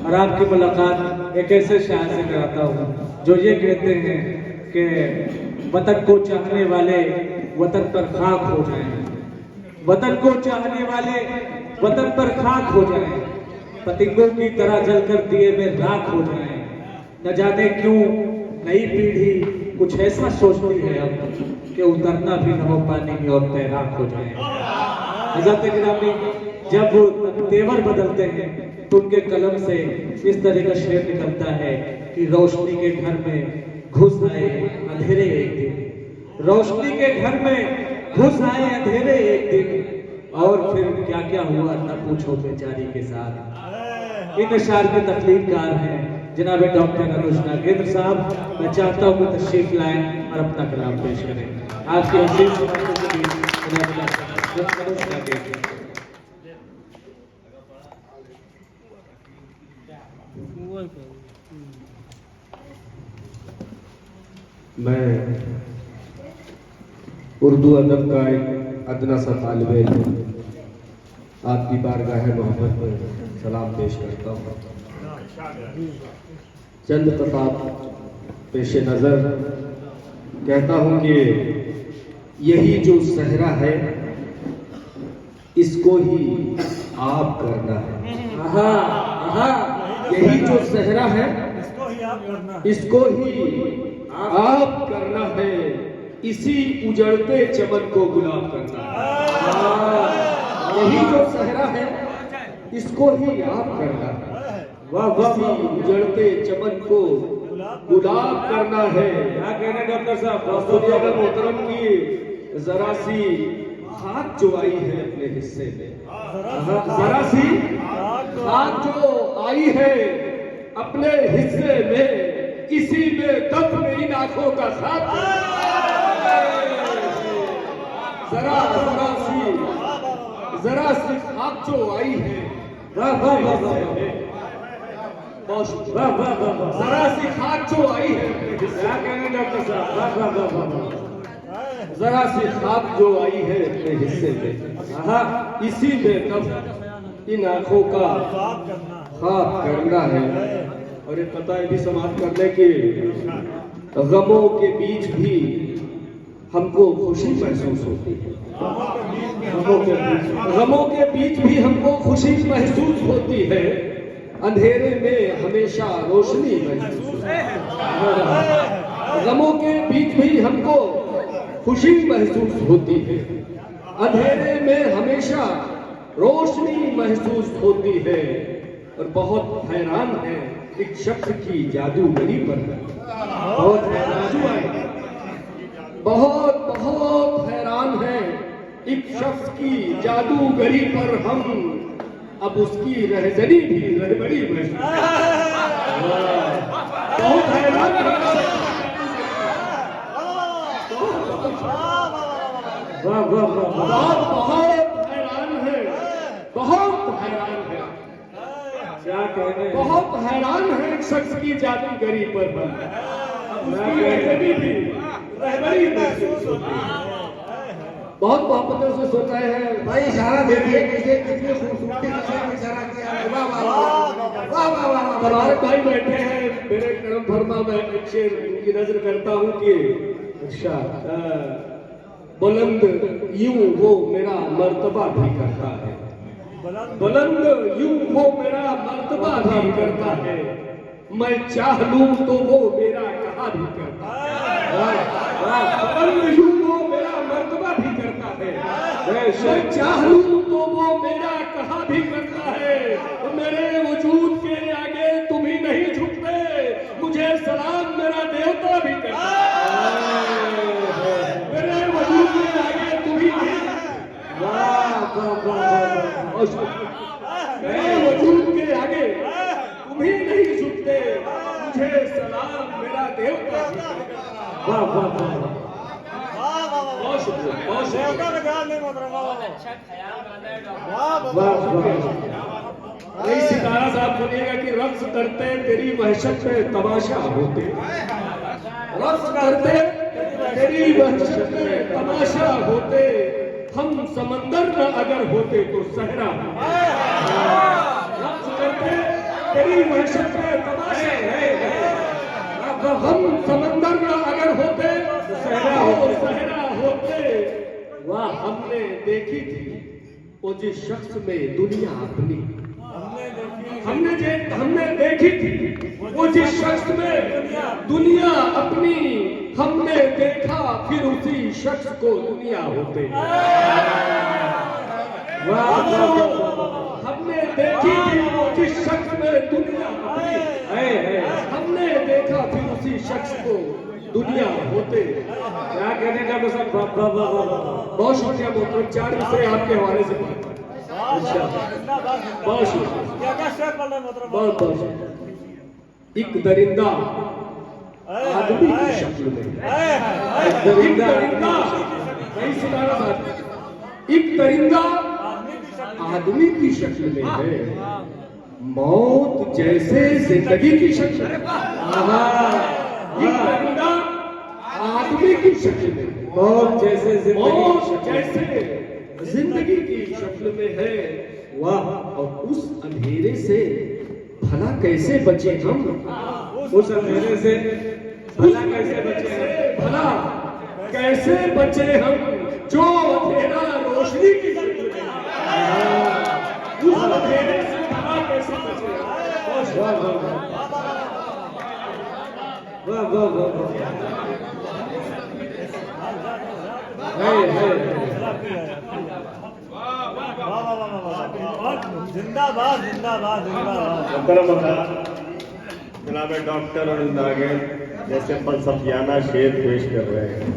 और आपकी मुलाकात एक ऐसे शायर से कराता हूँ जो ये कहते हैं कि वतन को चाहने वाले वतन पर खाक हो जाएं, वतन को चाहने वाले वतन पर खाक हो जाएं, पतंगों की तरह जलकर दिए में राख हो जाएं। न जाने क्यों नई पीढ़ी कुछ ऐसा सोचती है अब कि उतरना भी न हो पानी में और तैराक हो जाए। हज़रत गिरामी जब वो तेवर बदलते हैं तो उनके कलम से इस तरह का शेर निकलता है कि रोशनी के घर में घुस आए अंधेरे एक दिन, रोशनी के घर में घुस आए अंधेरे एक दिन, और फिर क्या क्या हुआ न पूछो बेचारी के साथ। इन अशार के तकलीफकार हैं जनाब डॉक्टर अनुज नागेंद्र साहब। मैं चाहता हूँ कि तशरीफ लाएं और अपना कलाम पेश करें। आपकी अजीज अनुज नागेंद्र। मैं उर्दू अदब का एक अदना सा तालिबे इल्म आपकी बारगाह मोहब्बत पर सलाम पेश करता हूँ। चंद कताब पेश नज़र कहता हूँ कि यही जो सहरा है इसको ही आप करना है। आहा, आहा, यही जो सहरा है इसको ही आप करना है, इसी उजड़ते चमन को गुलाब करना है। यही जो सहरा है इसको ही आप करना है, वाह वाह, उजड़ते चमन को गुलाब करना है। क्या कहना डॉक्टर साहब, मोहतरम की जरा सी खाक जो आई है अपने हिस्से में, जरा सी खाक जो आई है अपने हिस्से में, इसी में दफन इन आंखों का साथ। जरा सी खाक जो आई है, वाह वाह वाह वाह, जरा सी खाक जो आई है, क्या कहना डॉक्टर साहब, वाह वाह वाह वाह, जरा सी खाक जो आई है अपने हिस्से में, इसी में तब इन आंखों का खाक करना है। और ये पता है भी समाप्त करने के गमों के बीच भी हमको खुशी महसूस होती है, गमों के बीच भी हमको खुशी महसूस होती है, अंधेरे में हमेशा रोशनी महसूस होती है। गमों के बीच भी हमको खुशी महसूस होती है, अंधेरे में हमेशा रोशनी महसूस होती है। और बहुत हैरान है एक शख्स की जादूगरी पर, बहुत बहुत बहुत हैरान है एक शख्स की जादूगरी पर हम, अब उसकी रहजरी भी रहबरी महसूस, बहुत हैरान है, बहुत हैरान है, बहुत हैरान है, क्या कहने, बहुत हैरान है एक शख्स की जादूगरी पर हम, अब उसकी रहबरी भी रहबरी महसूस होती है। बहुत मोहब्बतों से सोता है भाई, इशारा दे दिए किसी कितनी खूबसूरती से इशारा किया। वाह वाह वाह वाह वाह, हमारे भाई बैठे हैं, मेरे करम फरमा में एक शेर उनकी नजर करता हूँ कि अच्छा, बुलंद यूं वो मेरा मर्तबा भी करता है, बुलंद यूं वो मेरा मर्तबा भी करता है, मैं चाह लूं तो वो मेरा कहा भी करता है, बुलंद यूं वो मेरा मर्तबा भी करता है, मैं चाह लूं तो वो मेरा कहा भी करता है, मेरे वजूद के आगे तुम ही नहीं झुकते, मुझे सलाम मेरा देवता भी करता है, मेरे वजूद के आगे तुम ही नहीं, मेरे वजूद के आगे तुम ही नहीं झुकते, मुझे सलाम मेरा देवता भी करता है। वाह वाह वाह, बहुत शुक्रिया, बहुत शुक्रिया। वही सितारा साहब सुनिएगा कि रक्स करते तेरी वहशत में तमाशा होते, रक्स करते तेरी वहशत में तमाशा होते, हम समंदर न अगर होते तो सहरा, रक्स करते तेरी वहशत के तमाशे हम समंदर में अगर होते सहरा होते। वाह हमने देखी थी वो जिस शख्स में दुनिया अपनी, हमने देखी थी वो जिस शख्स में दुनिया अपनी, हमने देखा फिर उसी शख्स को दुनिया होते। हमने देखी थी वो जिस शख्स में दुनिया अपनी, हमने देखा फिर उसी शख्स को दुनिया होते। क्या कहने का तो सब बहुत शुक्रिया मोहतरम, 4 विषय आपके हवाले से बहुत शुक्रिया, बहुत बहुत। एक दरिंदा आदमी की शक्ल में, एक दरिंदा नहीं सुना रहा बात, एक दरिंदा आदमी की शक्ल में है, मौत जैसे जिंदगी की शक्ल में। एक दरिंदा आदमी की शक्ल में, मौत जैसे जिंदगी की शक्ल में है। वाह और उस अंधेरे से भला कैसे बचे हम, उस अंधेरे से भला कैसे बचे हम, भला कैसे बचे हम जो अंधेरा रोशनी की शक्ल में है। उस अंधेरे से भला कैसे बचे हम। वाह वाह वाह वाह वाह। जिंदाबाद जिंदाबाद जिंदाबाद। जनाब डॉक्टर अरुण नागे जैसे फलसफियाना शेर पेश कर रहे हैं,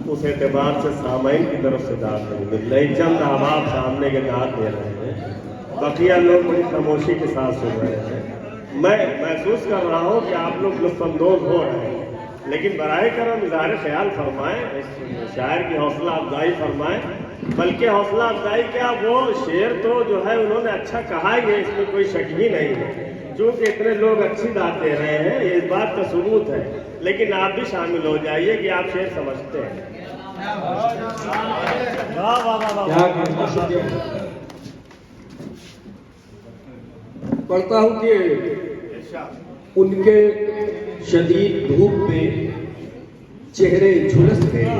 उस एतबार से सामाइन की तरफ से दाद नहीं मिल रही। चंद अहबाब सामने के दाद दे रहे हैं, बकिया लोग बड़ी खामोशी के साथ सुन रहे हैं। मैं महसूस कर रहा हूँ कि आप लोग लुत्फानंदोज हो रहे हैं, लेकिन बराए करम इज़हार ख्याल फरमाएं, शायर की हौसला अफजाई फरमाएं। बल्कि हौसला अफजाई क्या, वो शेर तो जो है उन्होंने अच्छा कहा ही है, इसमें कोई शक ही नहीं है। चूँकि इतने लोग अच्छी दाद दे रहे हैं, ये इस बात का सबूत है। लेकिन आप भी शामिल हो जाइए कि आप शेर समझते हैं। पढ़ता हूँ कि उनके शदीद धूप में चेहरे झुलस गए,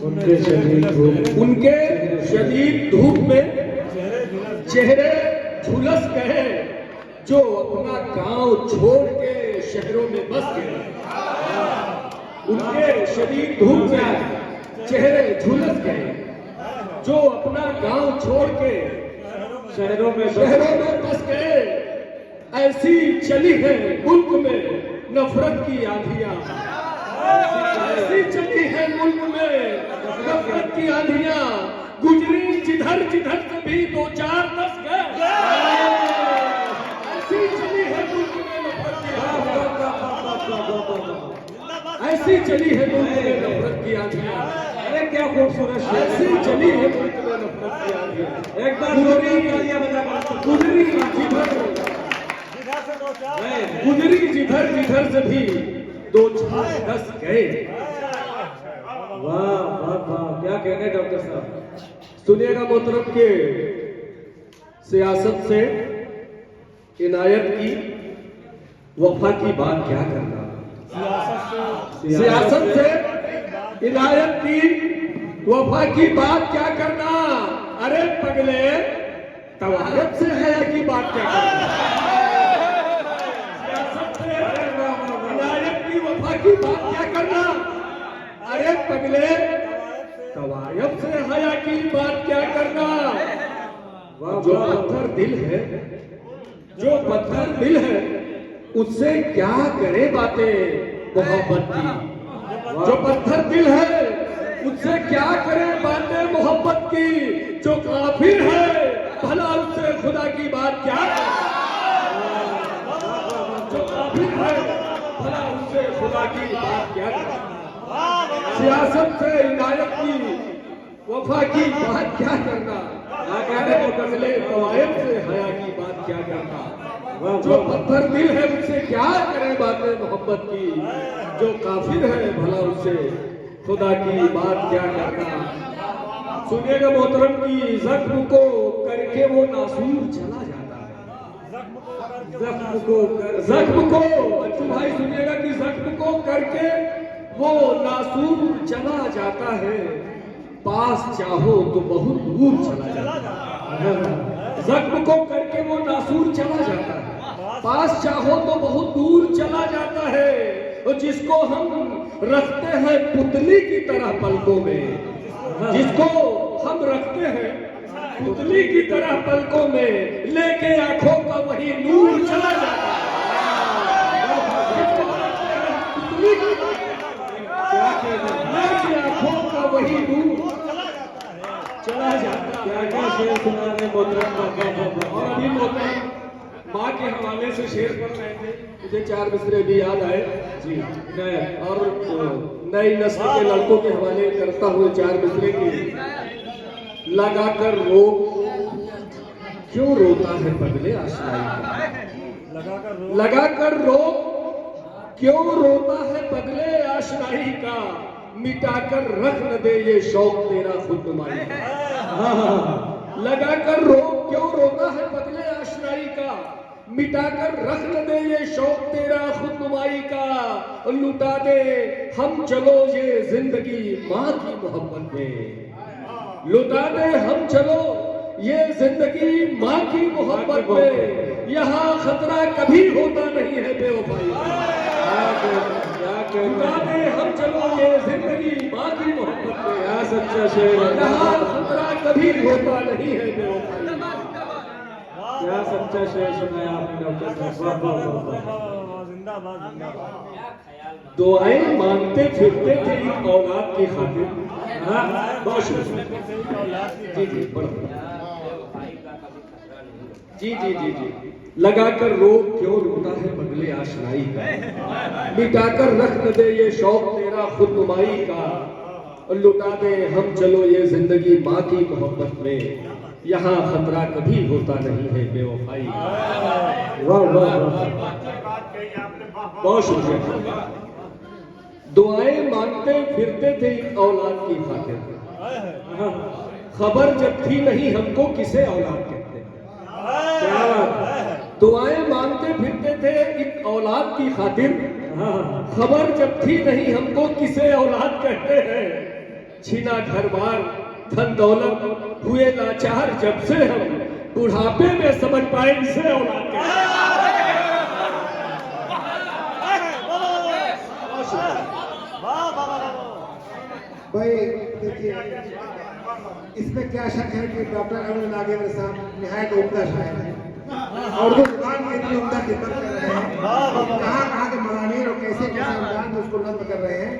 उनके शदीद धूप में चेहरे झुलस गए, जो अपना गांव छोड़ के शहरों में बस गए। उनके शदीद धूप में चेहरे झुलस गए, जो अपना गांव छोड़ के शहरों में बस गए। ऐसी चली है मुल्क में नफरत की आंधियां, ऐसी चली है मुल्क में नफरत की आंधियां, गुजरी जिधर जिधर से भी 2-4 दस गए। ऐसी चली है मुल्क में नफरत की आंधियां, ऐसी चली है मुल्क में नफरत की आंधियां। अरे क्या खूबसूरत शेर, ऐसी चली है मुल्क में नफरत की आंधियां। एकदम गुजरी जिधर जिधर से भी 2-4 दस गए। वाह वाह वाह, क्या कहने डॉक्टर साहब। सुनिएगा मोहतरम के सियासत से इनायत की वफा की बात क्या करना, सियासत से इनायत की वफा की बात क्या करना। अरे पगले तवायत से हया की बात क्या करना, सियासत से इनायत की वफा की बात क्या करना। अरे पगले तवायत से हया की बात क्या करना। जो पत्थर दिल है, जो पत्थर दिल है, उससे क्या करे बातें मोहब्बत की। जो पत्थर दिल है उससे क्या करे बातें मोहब्बत की। जो काफिर है भला उससे खुदा की बात क्या करे। जो काफिर है भला उससे खुदा की बात क्या करे। सियासत से इनायत की वफा की बात क्या करना। पगले कवायद से हया की बात क्या करना। जो पत्थर दिल है उससे क्या करे बातें मोहब्बत की। जो काफिर है भला उससे खुदा की बात क्या करना। सुनिएगा मोहतरम की जख्म को करके वो नासूर चला जाता है। जख्म को बच्चू भाई सुनिएगा कि जख्म को करके वो नासूर चला जाता है, पास चाहो तो बहुत दूर चला जाता है। जख्म को करके वो नासूर चला जाता है, पास चाहो तो बहुत दूर चला जाता है। और जिसको हम रखते हैं पुतली की तरह पलकों में, जिसको हम रखते हैं पुतली की तरह पलकों में, लेके आंखों का वही नूर चला जाता है। पुतली की लेके आंखों का वही नूर चला जाता है। क्या शेर सुनाने मोहतरम। और अभी मोहतरम माँ के हवाले से शेर पढ़ रहे थे, मुझे 4 मिसरे भी याद आए जी। और नई नस्ल के लड़कों के हवाले करता हुए 4 मिसरे की। लगाकर रो क्यों रोता है पगले आशनाई, लगाकर रो क्यों रोता है पगले आशनाई का, मिटाकर रख न दे ये शौक तेरा खुद नुमाई का। लगाकर रो क्यों रोता है पगले आशनाई का, मिटाकर रख न दे ये शौक तेरा खुद नुमाई का। लुटा दे हम चलो ये जिंदगी माँ की मोहब्बत में, लुटा दे हम चलो ये जिंदगी माँ की मोहब्बत में। यहाँ खतरा कभी होता नहीं है बेवफाई, लुटा दे हम चलो ये जिंदगी माँ की मोहब्बत में। क्या सच्चा शेर है, यहाँ खतरा कभी होता नहीं है बेवफाई। क्या सच्चा शेर सुनाया आपने डॉक्टर साहब। वाह वाह वाह। जिंदाबाद जिंदाबाद। दुआएं मांगते फिरते थे एक औलाद की खातिर। हाँ, बहुत शुक्रिया। जी जी जी जी जी जी। लगाकर रो क्यों रोता है पगले आशनाई का, मिटाकर रख न दे ये शौक तेरा खुद नुमाई का। और लुटा दे हम चलो ये जिंदगी माँ की मोहब्बत में, यहाँ खतरा कभी होता नहीं है बेवफाई। वाह वाह वाह। बहुत शुक्रिया। दुआएं मांगते फिरते थे एक औलाद की खातिर, खबर जब थी नहीं हमको किसे औलाद कहते। क्या बात। दुआएं मांगते फिरते थे एक औलाद की खातिर, खबर जब थी नहीं हमको किसे औलाद कहते हैं। छीना घर बार धन दौलत हुए लाचार जब से हम, बुढ़ापे में समझ पाए इसे औलाद कहते हैं। भाई देखिए, इसमें क्या शक है कि डॉक्टर अरुण नागेंद्र साहब निहायत उम्दा शायर हैं और वो जुबान में इतनी उम्दा खिदमत कर रहे हैं, कहाँ के मरानीर और कैसे कैसे अंदाज में उसको नज्म कर रहे हैं।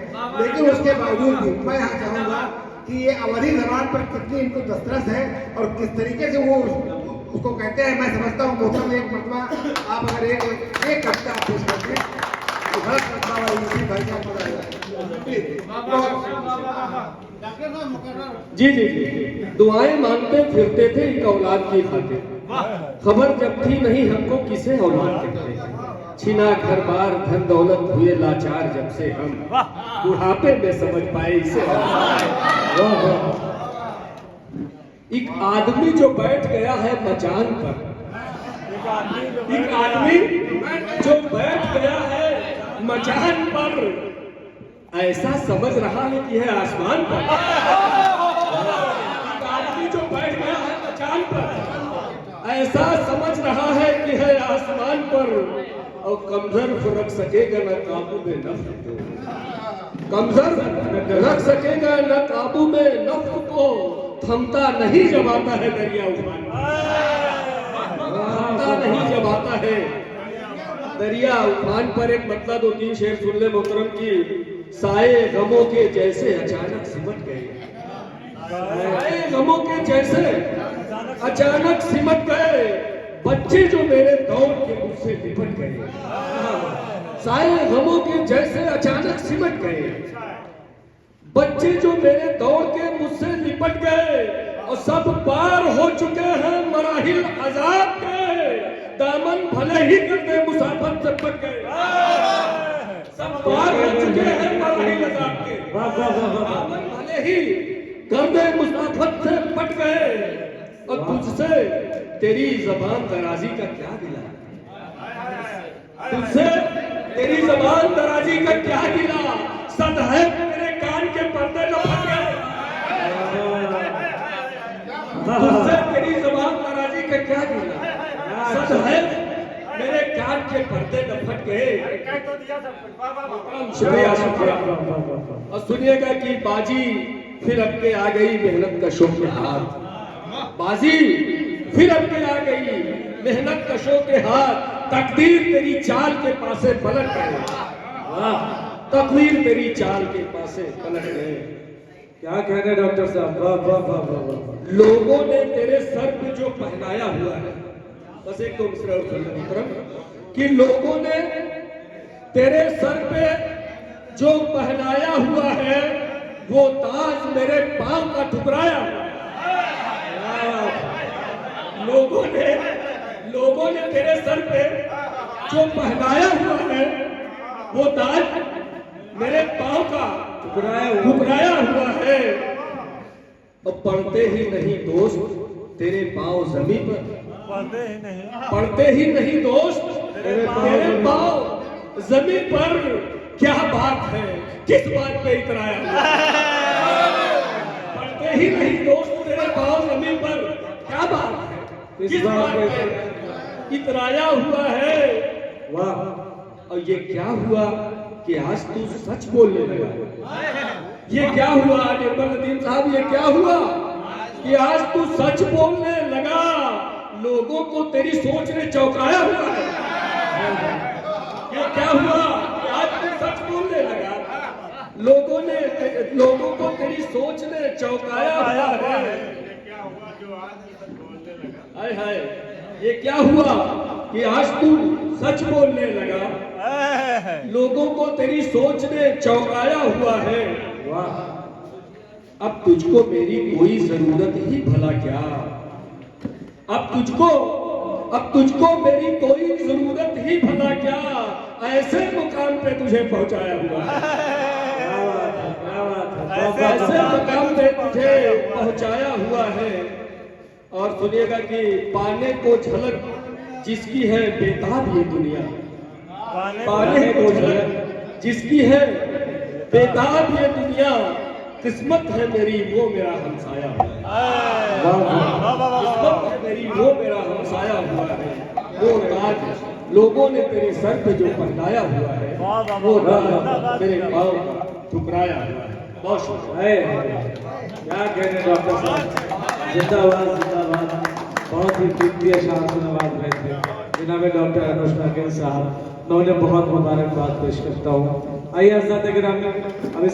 लेकिन उसके बावजूद भी मैं यहाँ चाहूँगा कि ये अवधी जबान पर कितनी इनको दस्तरस है और किस तरीके से वो उसको कहते हैं। मैं समझता हूँ मोहतरम एक मरतबा आप अगर एक कविता आप पेश करते हैं तो हर कविता वाली इसी भाई साहब मजा आएगा। जी जी जी। दुआएं मांगते फिरते थे एक औलाद की खातिर, खबर जब थी नहीं हमको किसे औलाद कहते। छीना घर बार धन दौलत हुए लाचार जब से हम, बुढ़ापे में समझ पाए इसे। एक आदमी जो बैठ गया है मचान पर, एक आदमी जो बैठ गया है मचान पर, ऐसा समझ रहा है कि है आसमान पर। एक आदमी जो बैठ गया है मचान पर, ऐसा समझ रहा है कि है आसमान पर। और कमजोर रख सकेगा न काबू में नफ्स को, कमजोर रख सकेगा न काबू में नफ्स को। थमता नहीं जब आता है दरिया उफान, थमता नहीं जब आता है दरिया उफान पर। एक मतलब 2-3 शेर सुन ले मोहतरम की। साए गमों के जैसे अचानक सिमट गए, साए गमों के जैसे अचानक सिमट गए, बच्चे जो मेरे दौड़ के मुझसे लिपट गए। साए गमों के जैसे अचानक सिमट गए, बच्चे जो मेरे दौड़ के मुझसे लिपट गए। और सब पार हो चुके हैं मराहिल अजाब के, दामन भले ही करते मुसाफर से पट गए। सब पार हो चुके हैं मराहिल अजाब के, दामन भले ही करते मुसाफर से पट गए। और तुझसे तेरी जबान दराजी का क्या गिला, तुझसे तेरी जबान दराजी का क्या गिला, सद है तेरे कान के पर्दे न फट गए। तुझसे तेरी जबान दराजी का क्या गिला, सद है मेरे कान के पर्दे न फट गए। शुक्रिया शुक्रिया। और सुनिएगा कि बाजी फिर अब के आ गई मेहनत कशों के हाथ, बाजी फिर अब के आ गई मेहनत कशों के हाथ। तकदीर तेरी चाल के पासे पलट गए, तकदीर तेरी चाल के पासे पलट गए। क्या कह रहे डॉक्टर साहब, वाह वाह वाह वाह वाह। लोगों ने तेरे सर पे जो पहनाया हुआ है, बस एक तो मिश्रा और सुन मित्रम, कि लोगों ने तेरे सर पे जो पहनाया हुआ है वो ताज मेरे पांव का ठुकराया। लोगों ने तेरे सर पे जो पहनाया हुआ है वो ताज मेरे पांव का ठुकराया हुआ है। अब पढ़ते ही नहीं दोस्त तेरे पांव जमीन पर, पढ़ते ही नहीं दोस्त तेरे पांव जमीन पर। क्या बात है, किस बात पे इतराया हुआ? पढ़ते ही नहीं दोस्त तेरे पांव जमीन पर, क्या बात है, किस बात पे इतराया हुआ है? वाह। और ये क्या हुआ कि आज तू सच बोलने लगा? ये क्या हुआ निर्मल नदीम साहब, ये क्या हुआ कि आज तू सच बोलने लगा? लोगों को तेरी सोच ने चौंकाया हुआ है। ये क्या हुआ कि आज तू सच बोलने लगा? लोगों को तेरी सोच ने चौंकाया हुआ है। हाय हाय, ये क्या हुआ कि आज तू सच बोलने लगा? लोगों को तेरी सोच ने चौंकाया हुआ है। वाह। अब तुझको मेरी कोई जरूरत ही भला क्या? अब तुझको मेरी कोई जरूरत ही भला क्या? ऐसे मुकाम पे तुझे पहुंचाया हुआ है। ऐसे मुकाम पे तुझे पहुंचाया हुआ है। और सुनिएगा कि पाने को झलक जिसकी है बेताब ये दुनिया, पाने को झलक जिसकी है बेताब ये दुनिया, किस्मत है मेरी वो मेरा हमसाया हुआ है। किस्मत है मेरी वो मेरा हमसाया हुआ है। वो ताज लोगों ने तेरे सर पे जो पहनाया हुआ है वो ताज तेरे पांव का ठुकराया हुआ है। बहुत शुक्रिया। क्या कह रहे डॉक्टर साहब, जिंदाबाद जिंदाबाद। बहुत ही कीमती शासन आवाज में थे जनाब डॉक्टर अनुज नागेंद्र साहब, मैं उन्हें बहुत मुबारकबाद पेश करता हूँ। आइए हज़रात गिरामी, अब